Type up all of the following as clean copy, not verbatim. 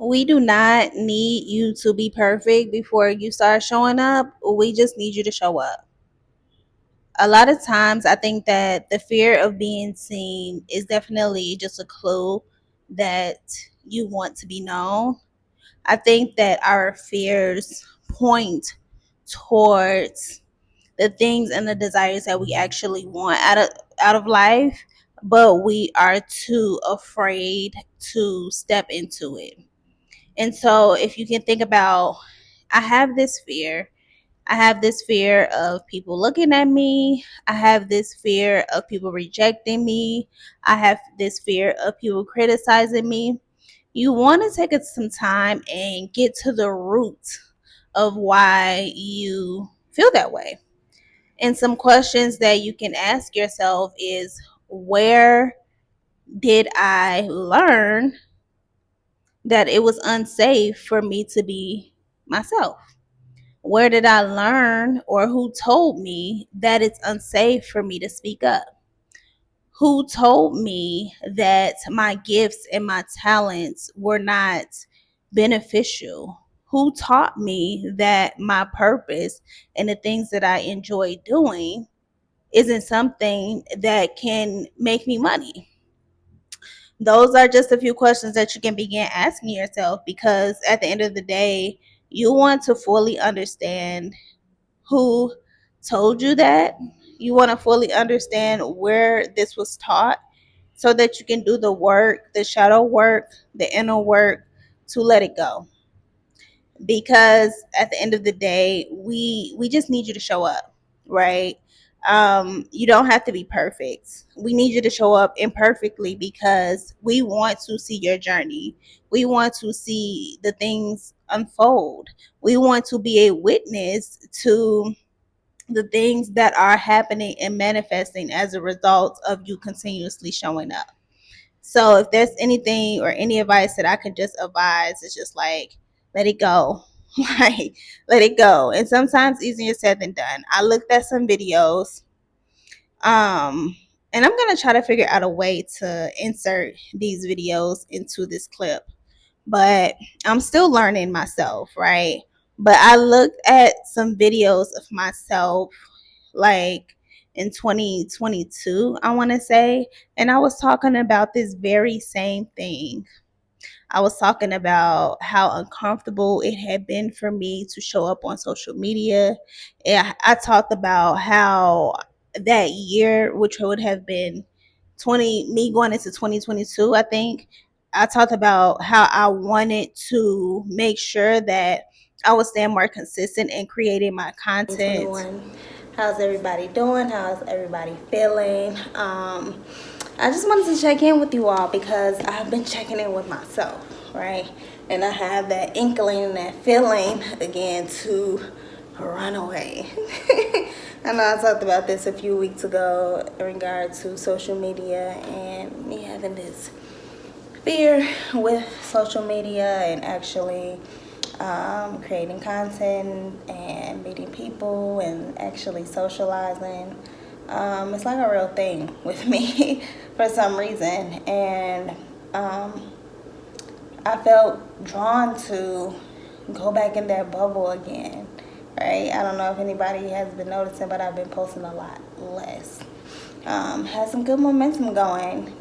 We do not need you to be perfect before you start showing up. We just need you to show up. A lot of times, I think that the fear of being seen is definitely just a clue that you want to be known. I think that our fears point towards the things and the desires that we actually want out of life, but we are too afraid to step into it. And so if you can think about, I have this fear. I have this fear of people looking at me. I have this fear of people rejecting me. I have this fear of people criticizing me. You want to take some time and get to the root of why you feel that way. And some questions that you can ask yourself is, where did I learn that it was unsafe for me to be myself? Where did I learn, or who told me that it's unsafe for me to speak up? Who told me that my gifts and my talents were not beneficial? Who taught me that my purpose and the things that I enjoy doing isn't something that can make me money? Those are just a few questions that you can begin asking yourself, because at the end of the day, you want to fully understand who told you that. You want to fully understand where this was taught so that you can do the work, the shadow work, the inner work to let it go. Because at the end of the day, we just need you to show up, right? You don't have to be perfect. We need you to show up imperfectly because we want to see your journey. We want to see the things unfold. We want to be a witness to the things that are happening and manifesting as a result of you continuously showing up. So if there's anything or any advice that I can just advise, it's just like, let it go. Like, let it go. And sometimes easier said than done. I looked at some videos, and I'm gonna try to figure out a way to insert these videos into this clip. But I'm still learning myself, right? But I looked at some videos of myself like in 2022, I want to say, and I was talking about this very same thing. I was talking about how uncomfortable it had been for me to show up on social media. And I talked about how that year, which would have been 20, me going into 2022, I think, I talked about how I wanted to make sure that I was staying more consistent in creating my content. How's everybody doing? How's everybody feeling? I just wanted to check in with you all because I've been checking in with myself, right? And I have that inkling and that feeling again to run away. I know I talked about this a few weeks ago in regard to social media and me having this fear with social media and actually creating content and meeting people and actually socializing. It's like a real thing with me for some reason. And I felt drawn to go back in that bubble again, right? I don't know if anybody has been noticing, but I've been posting a lot less. Had some good momentum going,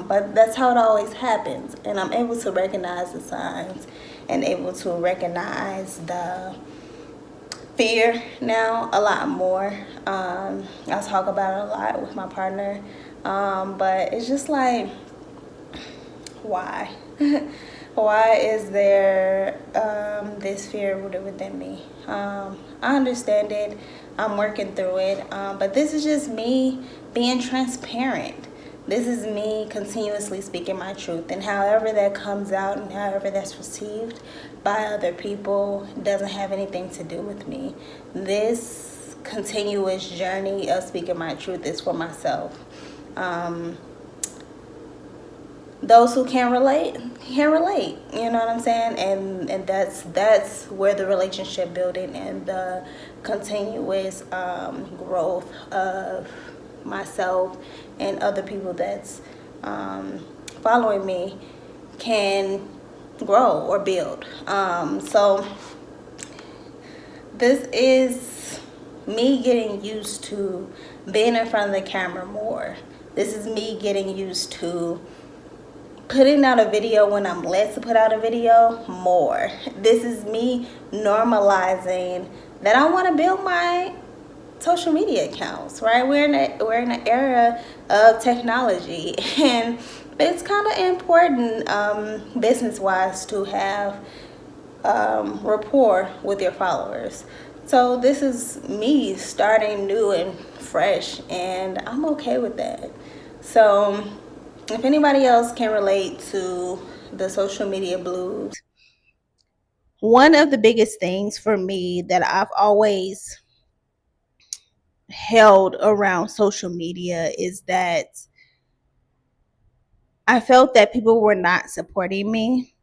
but that's how it always happens. And I'm able to recognize the signs and able to recognize the fear now a lot more. I talk about it a lot with my partner, but it's just like, why? Why is there this fear rooted within me? I understand it. I'm working through it. But this is just me being transparent. This is me continuously speaking my truth. And however that comes out and however that's received by other people doesn't have anything to do with me. This continuous journey of speaking my truth is for myself. Those who can relate, you know what I'm saying? And that's where the relationship building and the continuous growth of myself and other people that's following me can grow or build. So this is me getting used to being in front of the camera more. This is me getting used to putting out a video when I'm led to put out a video more. This is me normalizing that I want to build my social media accounts, right? We're in an era of technology, and it's kind of important, business wise, to have rapport with your followers. So this is me starting new and fresh, and I'm okay with that. So if anybody else can relate to the social media blues, one of the biggest things for me that I've always held around social media is that I felt that people were not supporting me,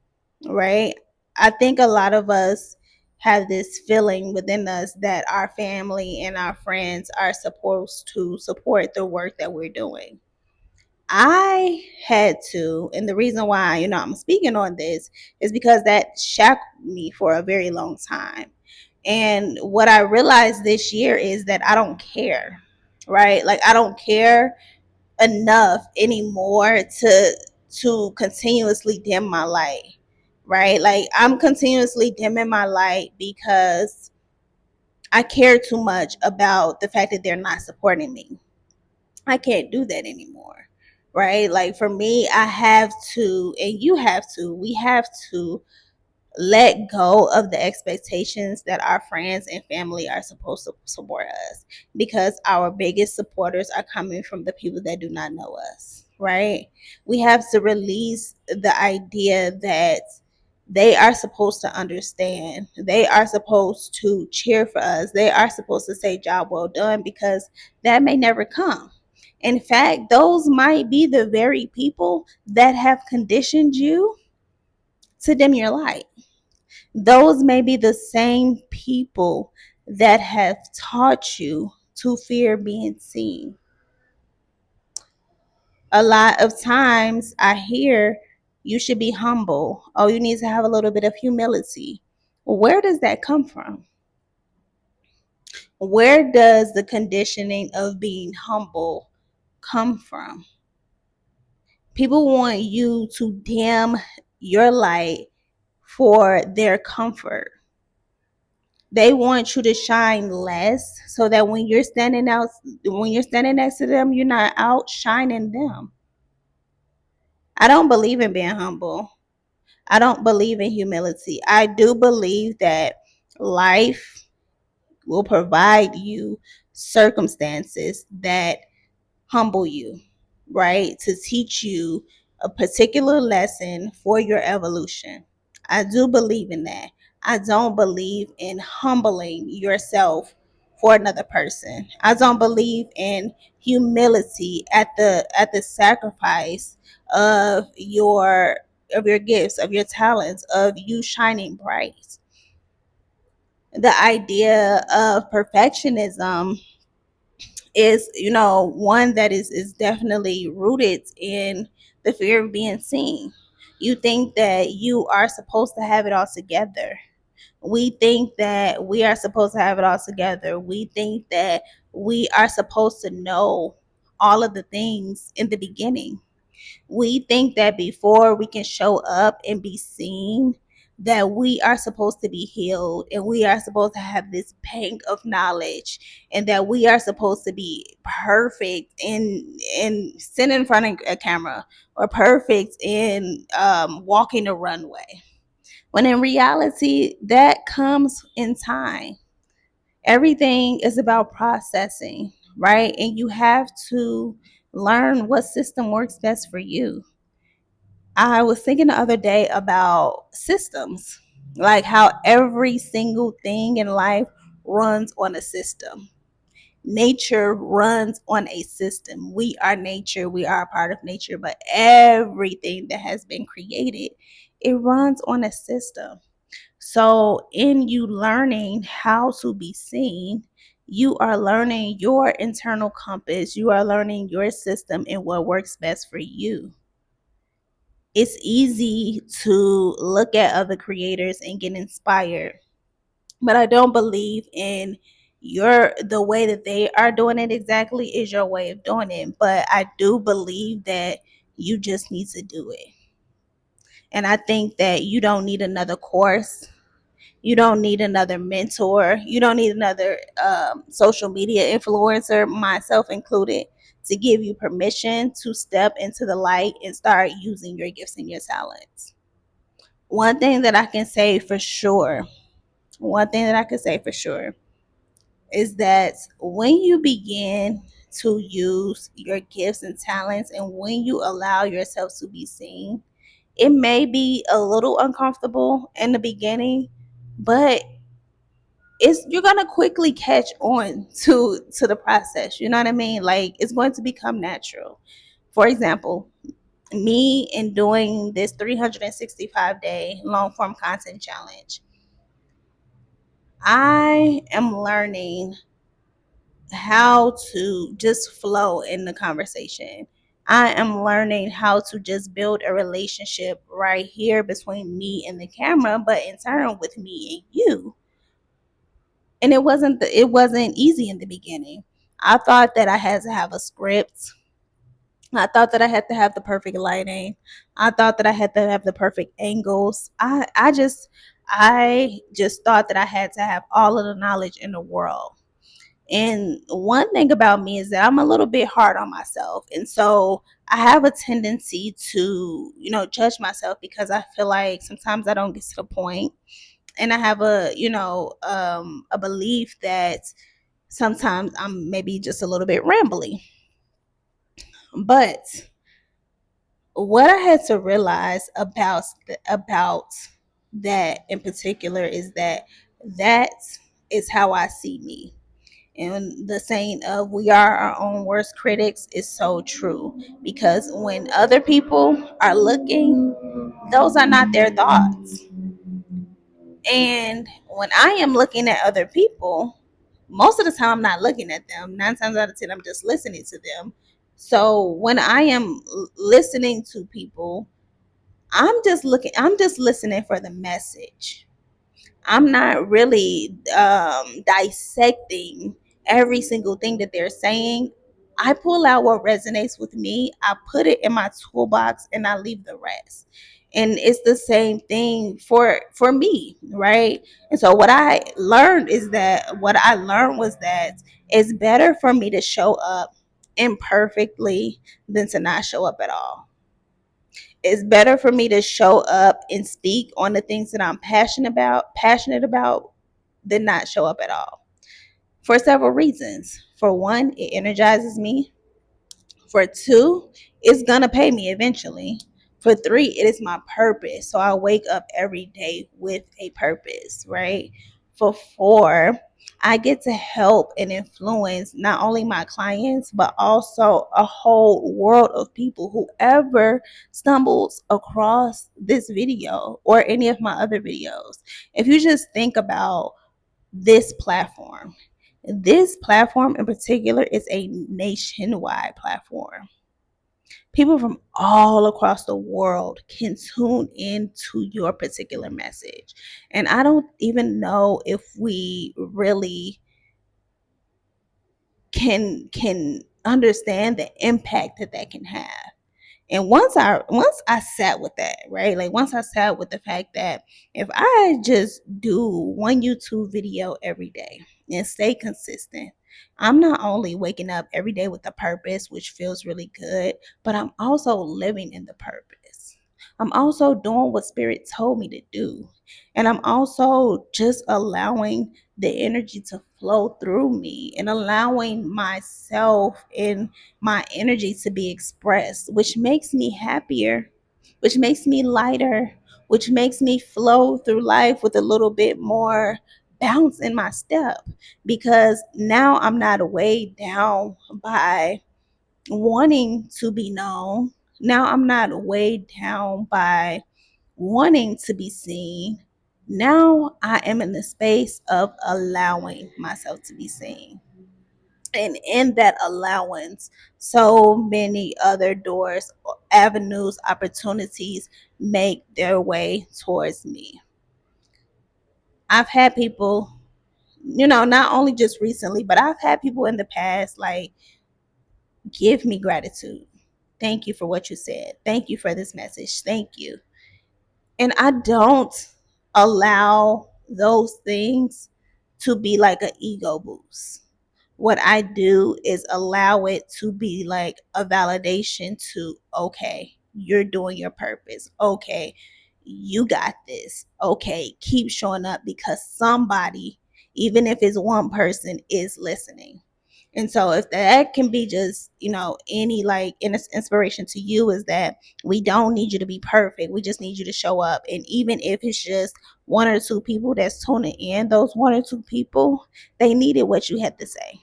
right? I think a lot of us have this feeling within us that our family and our friends are supposed to support the work that we're doing. I had to, and the reason why, I'm speaking on this is because that shackled me for a very long time. And what I realized this year is that I don't care, right? Like, I don't care enough anymore to continuously dim my light, right? Like, I'm continuously dimming my light because I care too much about the fact that they're not supporting me. I can't do that anymore, right? Like, for me, I have to, and you have to, we have to let go of the expectations that our friends and family are supposed to support us, because our biggest supporters are coming from the people that do not know us, right? We have to release the idea that they are supposed to understand, they are supposed to cheer for us, they are supposed to say job well done, because that may never come. In fact, those might be the very people that have conditioned you to dim your light. Those may be the same people that have taught you to fear being seen. A lot of times I hear you should be humble. Oh, you need to have a little bit of humility. Where does that come from? Where does the conditioning of being humble come from? People want you to dim your light for their comfort. They want you to shine less so that when you're standing next to them, you're not outshining them. I don't believe in being humble. I don't believe in humility. I do believe that life will provide you circumstances that humble you, right? To teach you a particular lesson for your evolution. I do believe in that. I don't believe in humbling yourself for another person. I don't believe in humility at the sacrifice of your gifts, of your talents, of you shining bright. The idea of perfectionism is, one that is definitely rooted in the fear of being seen. You think that you are supposed to have it all together. We think that we are supposed to have it all together. We think that we are supposed to know all of the things in the beginning. We think that before we can show up and be seen, that we are supposed to be healed, and we are supposed to have this bank of knowledge, and that we are supposed to be perfect in sitting in front of a camera, or perfect in walking the runway, when in reality that comes in time. Everything is about processing, right? And you have to learn what system works best for you. I was thinking the other day about systems, like how every single thing in life runs on a system. Nature runs on a system. We are nature, we are a part of nature, but everything that has been created, it runs on a system. So, in you learning how to be seen, you are learning your internal compass, you are learning your system and what works best for you. It's easy to look at other creators and get inspired, but I don't believe in the way that they are doing it exactly is your way of doing it. But I do believe that you just need to do it. And I think that you don't need another course. You don't need another mentor. You don't need another social media influencer, myself included, to give you permission to step into the light and start using your gifts and your talents. One thing that I can say for sure, one thing that I can say for sure is that when you begin to use your gifts and talents and when you allow yourself to be seen, it may be a little uncomfortable in the beginning, but you're gonna quickly catch on to the process. You know what I mean? Like, it's going to become natural. For example, me in doing this 365-day long form content challenge, I am learning how to just flow in the conversation. I am learning how to just build a relationship right here between me and the camera, but in turn with me and you. And it wasn't easy in the beginning. I thought that I had to have a script. I thought that I had to have the perfect lighting. I thought that I had to have the perfect angles. I just thought that I had to have all of the knowledge in the world. And one thing about me is that I'm a little bit hard on myself. And so I have a tendency to, judge myself because I feel like sometimes I don't get to the point. And I have a belief that sometimes I'm maybe just a little bit rambly. But what I had to realize about that in particular is that is how I see me. And the saying of we are our own worst critics is so true, because when other people are looking, those are not their thoughts. And when I am looking at other people, most of the time I'm not looking at them. 9 times out of 10, I'm just listening to them. So when I am listening to people, I'm just listening for the message. I'm not really dissecting every single thing that they're saying. I pull out what resonates with me, I put it in my toolbox, and I leave the rest. And it's the same thing for me, right? And so what I learned was that it's better for me to show up imperfectly than to not show up at all. It's better for me to show up and speak on the things that I'm passionate about than not show up at all. For several reasons. For one, it energizes me. For two, it's gonna pay me eventually. For three, it is my purpose. So I wake up every day with a purpose, right? For four, I get to help and influence not only my clients, but also a whole world of people. Whoever stumbles across this video or any of my other videos, if you just think about this platform, this platform in particular is a nationwide platform. People from all across the world can tune into your particular message. And I don't even know if we really can understand the impact that can have. And once I sat with that, right? Like, once I sat with the fact that if I just do one YouTube video every day and stay consistent, I'm not only waking up every day with a purpose, which feels really good, but I'm also living in the purpose. I'm also doing what Spirit told me to do. And I'm also just allowing the energy to flow through me and allowing myself and my energy to be expressed, which makes me happier, which makes me lighter, which makes me flow through life with a little bit more bounce in my step, because now I'm not weighed down by wanting to be known. Now I'm not weighed down by wanting to be seen. Now I am in the space of allowing myself to be seen. And in that allowance, so many other doors, avenues, opportunities make their way towards me. I've had people, not only just recently, but I've had people in the past like give me gratitude. Thank you for what you said. Thank you for this message. Thank you. And I don't allow those things to be like an ego boost. What I do is allow it to be like a validation to, okay, you're doing your purpose. Okay, you got this. Okay, keep showing up because somebody, even if it's one person, is listening. And so if that can be just, any like inspiration to you, is that we don't need you to be perfect. We just need you to show up. And even if it's just one or two people that's tuning in, those one or two people, they needed what you had to say.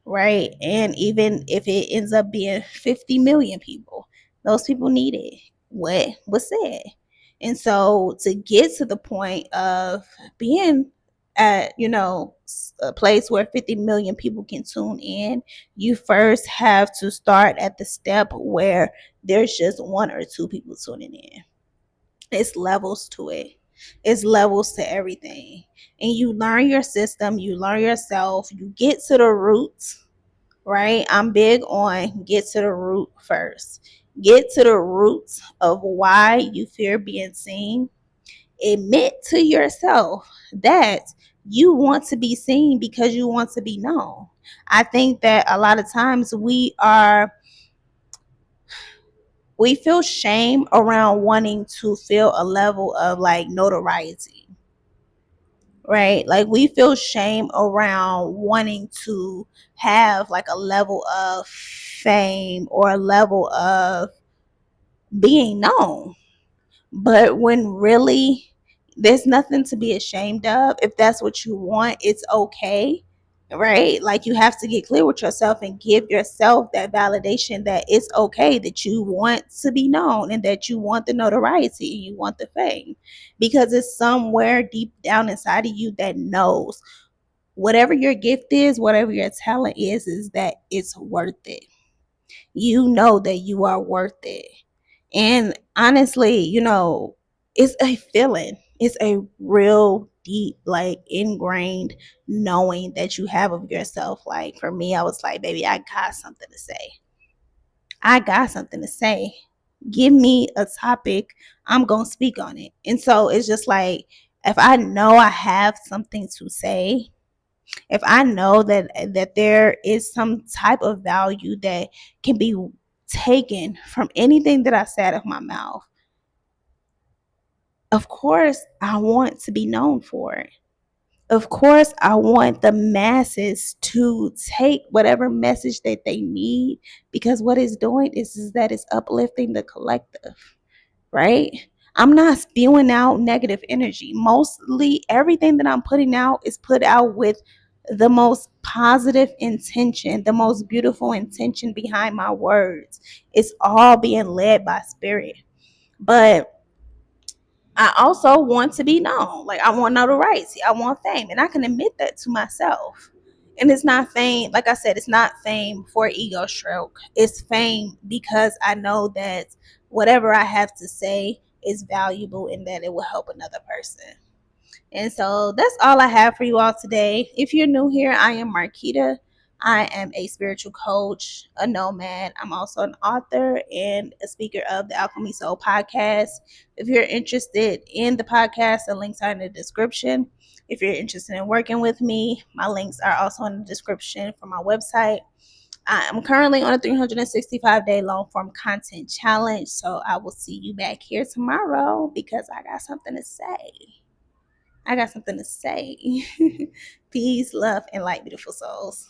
Right. And even if it ends up being 50 million people, those people needed what was said. And so to get to the point of being at, a place where 50 million people can tune in, you first have to start at the step where there's just one or two people tuning in. It's levels to it. It's levels to everything. And you learn your system, you learn yourself, you get to the roots, right? I'm big on get to the root first. Get to the roots of why you fear being seen. Admit to yourself that you want to be seen because you want to be known. I think that a lot of times we feel shame around wanting to feel a level of like notoriety, right? Like we feel shame around wanting to have like a level of fame or a level of being known. But when really there's nothing to be ashamed of. If that's what you want, it's okay. Right? Like you have to get clear with yourself and give yourself that validation that it's okay that you want to be known and that you want the notoriety and you want the fame. Because it's somewhere deep down inside of you that knows whatever your gift is, whatever your talent is that it's worth it. You know that you are worth it. And honestly, it's a feeling. It's a real deep, like ingrained knowing that you have of yourself. Like for me, I was like, baby, I got something to say. I got something to say. Give me a topic, I'm going to speak on it. And so it's just like, if I know I have something to say, if I know that there is some type of value that can be taken from anything that I said of my mouth, of course I want to be known for it. Of course I want the masses to take whatever message that they need, because what it's doing is that it's uplifting the collective, right? I'm not spewing out negative energy. Mostly everything that I'm putting out is put out with the most positive intention, the most beautiful intention behind my words. It's all being led by spirit. But I also want to be known. Like I want notoriety. I want fame. And I can admit that to myself. And it's not fame, like I said, it's not fame for ego stroke. It's fame because I know that whatever I have to say is valuable and that it will help another person. And so that's all I have for you all today. If you're new here, I am Marquita. I am a spiritual coach, a nomad. I'm also an author and a speaker of the Alchemy Soul podcast. If you're interested in the podcast, the links are in the description. If you're interested in working with me, my links are also in the description for my website. I am currently on a 365-day long form content challenge. So I will see you back here tomorrow because I got something to say. I got something to say. Peace, love, and light, beautiful souls.